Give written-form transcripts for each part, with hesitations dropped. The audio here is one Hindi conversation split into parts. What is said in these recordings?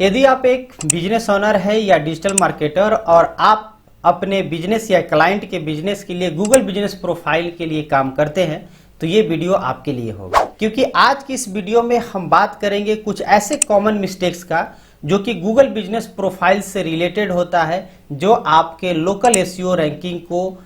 यदि आप एक बिजनेस ओनर है या डिजिटल मार्केटर और आप अपने बिजनेस या क्लाइंट के बिजनेस के लिए गूगल बिजनेस प्रोफाइल के लिए काम करते हैं तो ये वीडियो आपके लिए होगा, क्योंकि आज की इस वीडियो में हम बात करेंगे कुछ ऐसे कॉमन मिस्टेक्स का जो कि गूगल बिजनेस प्रोफाइल से रिलेटेड होता है, जो आपके लोकल एसईओ रैंकिंग को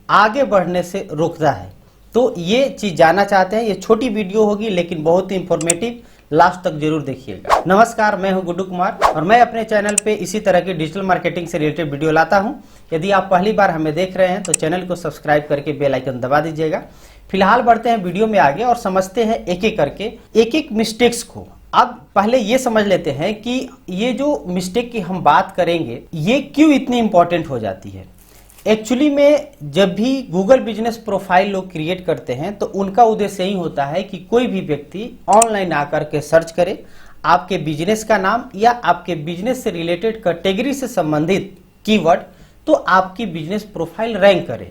आगे बढ़ने से रोकता है। तो ये चीज जानना चाहते हैं, ये छोटी वीडियो होगी लेकिन बहुत ही इंफॉर्मेटिव, लास्ट तक जरूर देखिएगा। नमस्कार, मैं हूं गुड्डू कुमार और मैं अपने चैनल पे इसी तरह की डिजिटल मार्केटिंग से रिलेटेड वीडियो लाता हूं। यदि आप पहली बार हमें देख रहे हैं तो चैनल को सब्सक्राइब करके बेल आइकन दबा दीजिएगा। फिलहाल बढ़ते हैं वीडियो में आगे और समझते हैं एक एक करके एक एक मिस्टेक्स को। अब पहले ये समझ लेते हैं कि ये जो मिस्टेक की हम बात करेंगे ये क्यों इतनी इंपॉर्टेंट हो जाती है। एक्चुअली में जब भी गूगल बिजनेस प्रोफाइल लोग क्रिएट करते हैं तो उनका उद्देश्य यही होता है कि कोई भी व्यक्ति ऑनलाइन आकर के सर्च करे, आपके बिजनेस का नाम या आपके बिजनेस से रिलेटेड कैटेगरी से संबंधित कीवर्ड, तो आपकी बिजनेस प्रोफाइल रैंक करे।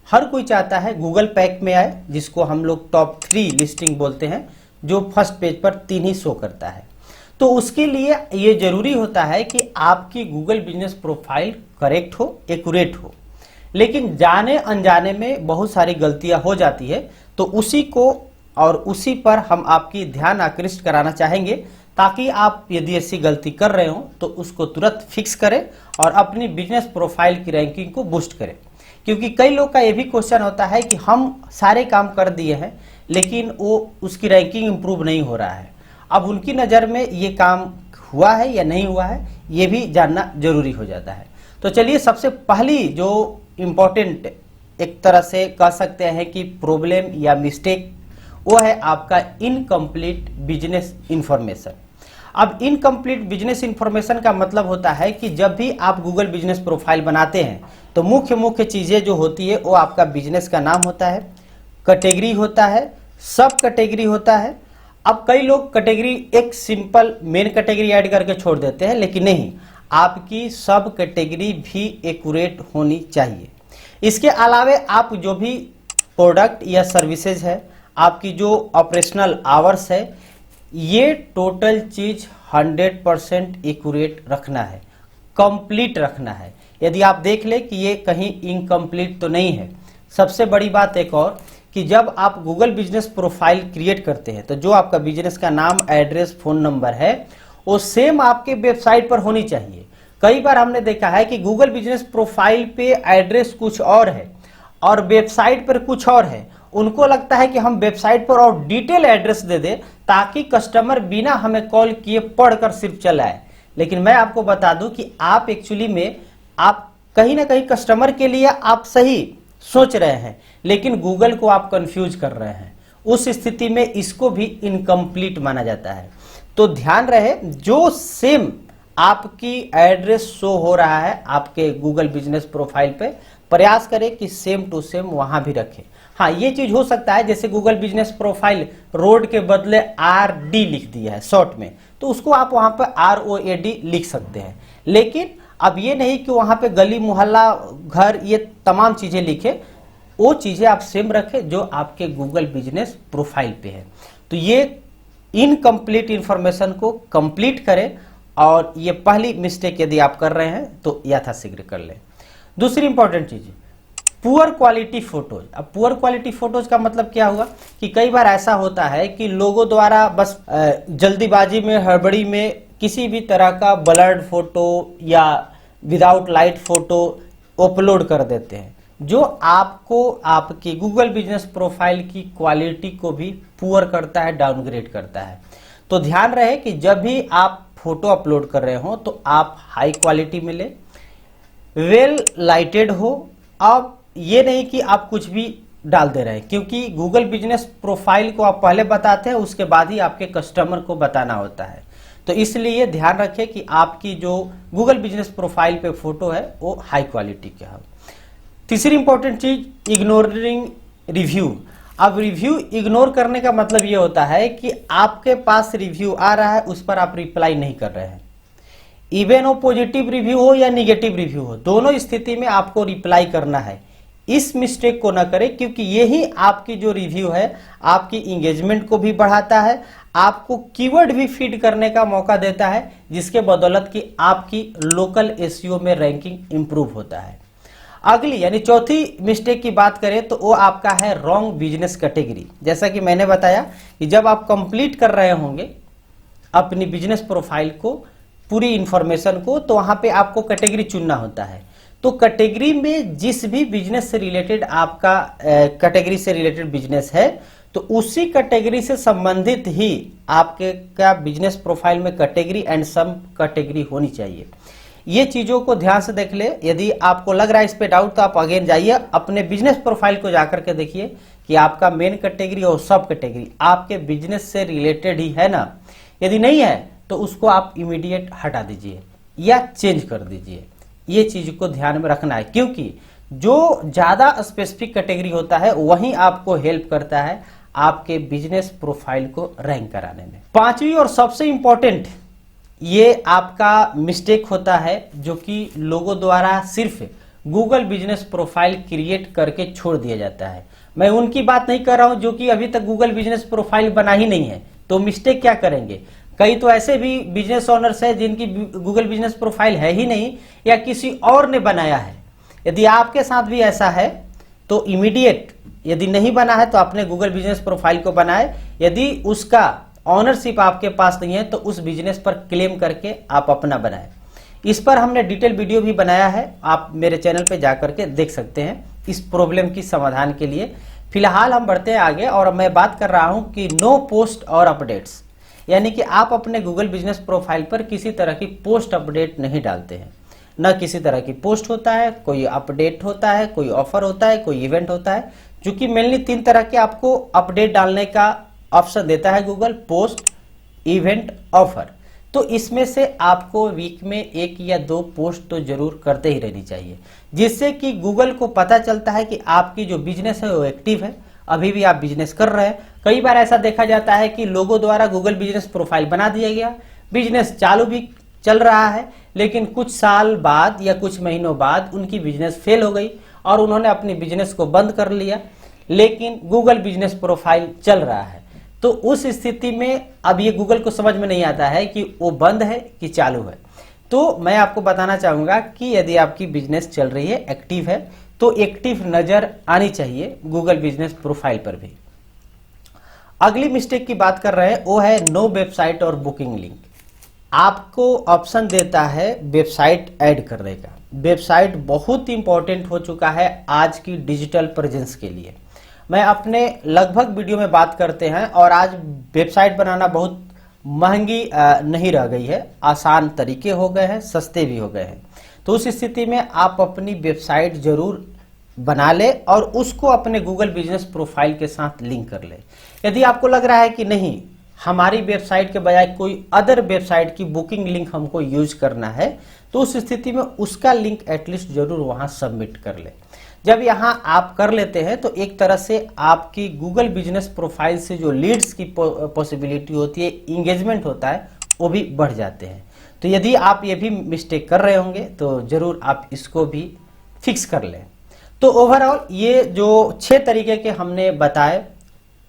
हर कोई चाहता है गूगल पैक में आए, जिसको हम लोग टॉप 3 लिस्टिंग बोलते हैं, जो फर्स्ट पेज पर 3 ही शो करता है। तो उसके लिए ये जरूरी होता है कि आपकी गूगल बिजनेस प्रोफाइल करेक्ट हो, एक्यूरेट हो। लेकिन जाने अनजाने में बहुत सारी गलतियां हो जाती है, तो उसी को और उसी पर हम आपकी ध्यान आकृष्ट कराना चाहेंगे, ताकि आप यदि ऐसी गलती कर रहे हो तो उसको तुरंत फिक्स करें और अपनी बिजनेस प्रोफाइल की रैंकिंग को बूस्ट करें। क्योंकि कई लोग का ये भी क्वेश्चन होता है कि हम सारे काम कर दिए हैं लेकिन वो उसकी रैंकिंग इंप्रूव नहीं हो रहा है। अब उनकी नज़र में ये काम हुआ है या नहीं हुआ है, ये भी जानना जरूरी हो जाता है। तो चलिए, सबसे पहली जो इम्पोर्टेंट एक तरह से कह सकते हैं कि प्रॉब्लम या मिस्टेक, वो है आपका इनकम्प्लीट बिजनेस इंफॉर्मेशन। अब इनकम्प्लीट बिजनेस इंफॉर्मेशन का मतलब होता है कि जब भी आप गूगल बिजनेस प्रोफाइल बनाते हैं तो मुख्य चीज़ें जो होती है वो आपका बिजनेस का नाम होता है, कैटेगरी होता है, सब कैटेगरी होता है। अब कई लोग कैटेगरी एक सिंपल मेन कैटेगरी ऐड करके छोड़ देते हैं, लेकिन नहीं, आपकी सब कैटेगरी भी एक्यूरेट होनी चाहिए। इसके अलावा आप जो भी प्रोडक्ट या सर्विसेज है, आपकी जो ऑपरेशनल आवर्स है, ये टोटल चीज 100% एक्यूरेट रखना है, कंप्लीट रखना है। यदि आप देख ले कि ये कहीं इनकम्प्लीट तो नहीं है। सबसे बड़ी बात एक और, कि जब आप गूगल बिजनेस प्रोफाइल क्रिएट करते हैं तो जो आपका बिजनेस का नाम, एड्रेस, फोन नंबर है, वो सेम आपके वेबसाइट पर होनी चाहिए। कई बार हमने देखा है कि गूगल बिजनेस प्रोफाइल पे एड्रेस कुछ और है और वेबसाइट पर कुछ और है। उनको लगता है कि हम वेबसाइट पर और डिटेल एड्रेस दे दें ताकि कस्टमर बिना हमें कॉल किए पढ़कर सिर्फ चला आए। लेकिन मैं आपको बता दूं कि आप एक्चुअली में आप कहीं ना कहीं कस्टमर के लिए आप सही सोच रहे हैं, लेकिन गूगल को आप कंफ्यूज कर रहे हैं। उस स्थिति में इसको भी इनकम्प्लीट माना जाता है। तो ध्यान रहे, जो सेम आपकी एड्रेस शो हो रहा है आपके गूगल बिजनेस प्रोफाइल पे, प्रयास करें कि सेम टू सेम वहां भी रखें। हाँ, ये चीज हो सकता है जैसे गूगल बिजनेस प्रोफाइल रोड के बदले RD लिख दिया है शॉर्ट में, तो उसको आप वहां पे ROAD लिख सकते हैं। लेकिन अब ये नहीं कि वहां पे गली, मोहल्ला, घर, ये तमाम चीजें लिखे, वो चीजें आप सेम रखें जो आपके गूगल बिजनेस प्रोफाइल पे है। तो ये इनकम्प्लीट इंफॉर्मेशन को कंप्लीट करें, और ये पहली मिस्टेक यदि आप कर रहे हैं तो यथाशीघ्र कर लें। दूसरी इंपॉर्टेंट चीज, पुअर क्वालिटी फोटोज। अब पुअर क्वालिटी फोटोज का मतलब क्या हुआ कि कई बार ऐसा होता है कि लोगों द्वारा बस जल्दीबाजी में, हड़बड़ी में किसी भी तरह का ब्लर्ड फोटो या विदाउट लाइट फोटो अपलोड कर देते हैं, जो आपको आपकी गूगल बिजनेस प्रोफाइल की क्वालिटी को भी पुअर करता है, डाउनग्रेड करता है। तो ध्यान रहे कि जब भी आप फोटो अपलोड कर रहे हो तो आप हाई क्वालिटी में ले, वेल लाइटेड हो। अब ये नहीं कि आप कुछ भी डाल दे रहे हैं, क्योंकि गूगल बिजनेस प्रोफाइल को आप पहले बताते हैं, उसके बाद ही आपके कस्टमर को बताना होता है। तो इसलिए ध्यान रखें कि आपकी जो गूगल बिजनेस प्रोफाइल पे फोटो है वो हाई क्वालिटी के हो। तीसरी इंपॉर्टेंट चीज, इग्नोरिंग रिव्यू। अब रिव्यू इग्नोर करने का मतलब ये होता है कि आपके पास रिव्यू आ रहा है, उस पर आप रिप्लाई नहीं कर रहे हैं। इवन वो पॉजिटिव रिव्यू हो या निगेटिव रिव्यू हो, दोनों स्थिति में आपको रिप्लाई करना है। इस मिस्टेक को ना करें, क्योंकि यही आपकी जो रिव्यू है आपकी इंगेजमेंट को भी बढ़ाता है, आपको कीवर्ड भी फीड करने का मौका देता है, जिसके बदौलत कि आपकी लोकल एसईओ में रैंकिंग इंप्रूव होता है। अगली यानी चौथी मिस्टेक की बात करें तो वो आपका है रॉन्ग बिजनेस कैटेगरी। जैसा कि मैंने बताया कि जब आप कंप्लीट कर रहे होंगे अपनी बिजनेस प्रोफाइल को, पूरी इंफॉर्मेशन को, तो वहां पे आपको कैटेगरी चुनना होता है। तो कैटेगरी में जिस भी बिजनेस से रिलेटेड आपका कैटेगरी से रिलेटेड बिजनेस है, तो उसी कैटेगरी से संबंधित ही आपके का बिजनेस प्रोफाइल में कैटेगरी एंड सब कैटेगरी होनी चाहिए। ये चीजों को ध्यान से देख ले। यदि आपको लग रहा है इस पे डाउट, तो आप अगेन जाइए अपने बिजनेस प्रोफाइल को जाकर के देखिए कि आपका मेन कैटेगरी और सब कैटेगरी आपके बिजनेस से रिलेटेड ही है ना। यदि नहीं है तो उसको आप इमीडिएट हटा दीजिए या चेंज कर दीजिए। ये चीज को ध्यान में रखना है, क्योंकि जो ज्यादा स्पेसिफिक कैटेगरी होता है वही आपको हेल्प करता है आपके बिजनेस प्रोफाइल को रैंक कराने में। पांचवी और सबसे इंपॉर्टेंट ये आपका मिस्टेक होता है, जो कि लोगों द्वारा सिर्फ गूगल बिजनेस प्रोफाइल क्रिएट करके छोड़ दिया जाता है। मैं उनकी बात नहीं कर रहा हूं जो कि अभी तक गूगल बिजनेस प्रोफाइल बना ही नहीं है, तो मिस्टेक क्या करेंगे। कई तो ऐसे भी बिजनेस ओनर्स है जिनकी गूगल बिजनेस प्रोफाइल है ही नहीं या किसी और ने बनाया है। यदि आपके साथ भी ऐसा है तो इमीडिएट, यदि नहीं बना है तो अपने गूगल बिजनेस प्रोफाइल को बनाए। यदि उसका ऑनरशिप आपके पास नहीं है तो उस बिजनेस पर क्लेम करके आप अपना बनाएं। इस पर हमने डिटेल वीडियो भी बनाया है, आप मेरे चैनल पे जाकर के देख सकते हैं इस प्रॉब्लम की समाधान के लिए। फिलहाल हम बढ़ते हैं आगे और मैं बात कर रहा हूं कि नो पोस्ट और अपडेट्स, यानी कि आप अपने गूगल बिजनेस प्रोफाइल पर किसी तरह की पोस्ट अपडेट नहीं डालते हैं। न किसी तरह की पोस्ट होता है, कोई अपडेट होता है, कोई ऑफर होता है, कोई इवेंट होता है। चूंकि मेनली 3 तरह के आपको अपडेट डालने का ऑप्शन देता है गूगल, पोस्ट, इवेंट, ऑफर। तो इसमें से आपको वीक में 1 या 2 पोस्ट तो जरूर करते ही रहनी चाहिए, जिससे कि गूगल को पता चलता है कि आपकी जो बिजनेस है वो एक्टिव है, अभी भी आप बिजनेस कर रहे हैं। कई बार ऐसा देखा जाता है कि लोगों द्वारा गूगल बिजनेस प्रोफाइल बना दिया गया, बिजनेस चालू भी चल रहा है, लेकिन कुछ साल बाद या कुछ महीनों बाद उनकी बिजनेस फेल हो गई और उन्होंने अपनी बिजनेस को बंद कर लिया, लेकिन गूगल बिजनेस प्रोफाइल चल रहा है। तो उस स्थिति में अब ये गूगल को समझ में नहीं आता है कि वो बंद है कि चालू है। तो मैं आपको बताना चाहूंगा कि यदि आपकी बिजनेस चल रही है, एक्टिव है, तो एक्टिव नजर आनी चाहिए गूगल बिजनेस प्रोफाइल पर भी। अगली मिस्टेक की बात कर रहे हैं, वो है नो वेबसाइट और बुकिंग लिंक। आपको ऑप्शन देता है वेबसाइट ऐड करने का। वेबसाइट बहुत इंपॉर्टेंट हो चुका है आज की डिजिटल प्रेजेंस के लिए। मैं अपने लगभग वीडियो में बात करते हैं, और आज वेबसाइट बनाना बहुत महंगी नहीं रह गई है, आसान तरीके हो गए हैं, सस्ते भी हो गए हैं। तो उस स्थिति में आप अपनी वेबसाइट जरूर बना ले और उसको अपने गूगल बिजनेस प्रोफाइल के साथ लिंक कर ले। यदि आपको लग रहा है कि नहीं, हमारी वेबसाइट के बजाय कोई अदर वेबसाइट की बुकिंग लिंक हमको यूज करना है, तो उस स्थिति में उसका लिंक एटलीस्ट जरूर वहां सबमिट कर ले। जब यहां आप कर लेते हैं तो एक तरह से आपकी गूगल बिजनेस प्रोफाइल से जो लीड्स की पॉसिबिलिटी होती है, इंगेजमेंट होता है, वो भी बढ़ जाते हैं। तो यदि आप ये भी मिस्टेक कर रहे होंगे तो जरूर आप इसको भी फिक्स कर लें। तो ओवरऑल ये जो 6 तरीके के हमने बताए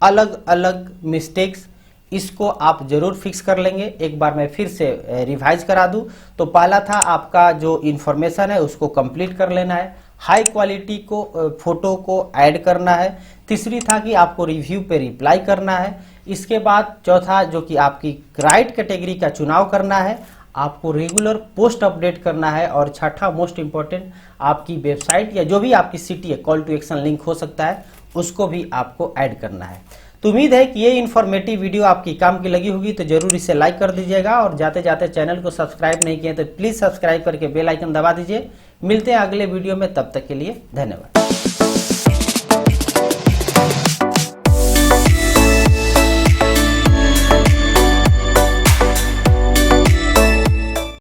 अलग अलग मिस्टेक्स, इसको आप जरूर फिक्स कर लेंगे। एक बार मैं फिर से रिवाइज करा दूं तो पहला था आपका जो इन्फॉर्मेशन है उसको कंप्लीट कर लेना है, हाई क्वालिटी को फोटो को ऐड करना है। तीसरी था कि आपको रिव्यू पे रिप्लाई करना है। इसके बाद चौथा जो कि आपकी राइट कैटेगरी का चुनाव करना है, आपको रेगुलर पोस्ट अपडेट करना है, और छठा मोस्ट इंपॉर्टेंट आपकी वेबसाइट या जो भी आपकी सिटी है, कॉल टू एक्शन लिंक हो सकता है, उसको भी आपको ऐड करना है। तो उम्मीद है कि ये इन्फॉर्मेटिव वीडियो आपकी काम की लगी होगी, तो जरूर इसे लाइक कर दीजिएगा, और जाते जाते चैनल को सब्सक्राइब नहीं किए तो प्लीज सब्सक्राइब करके बेल आइकन दबा दीजिए। मिलते हैं अगले वीडियो में, तब तक के लिए धन्यवाद।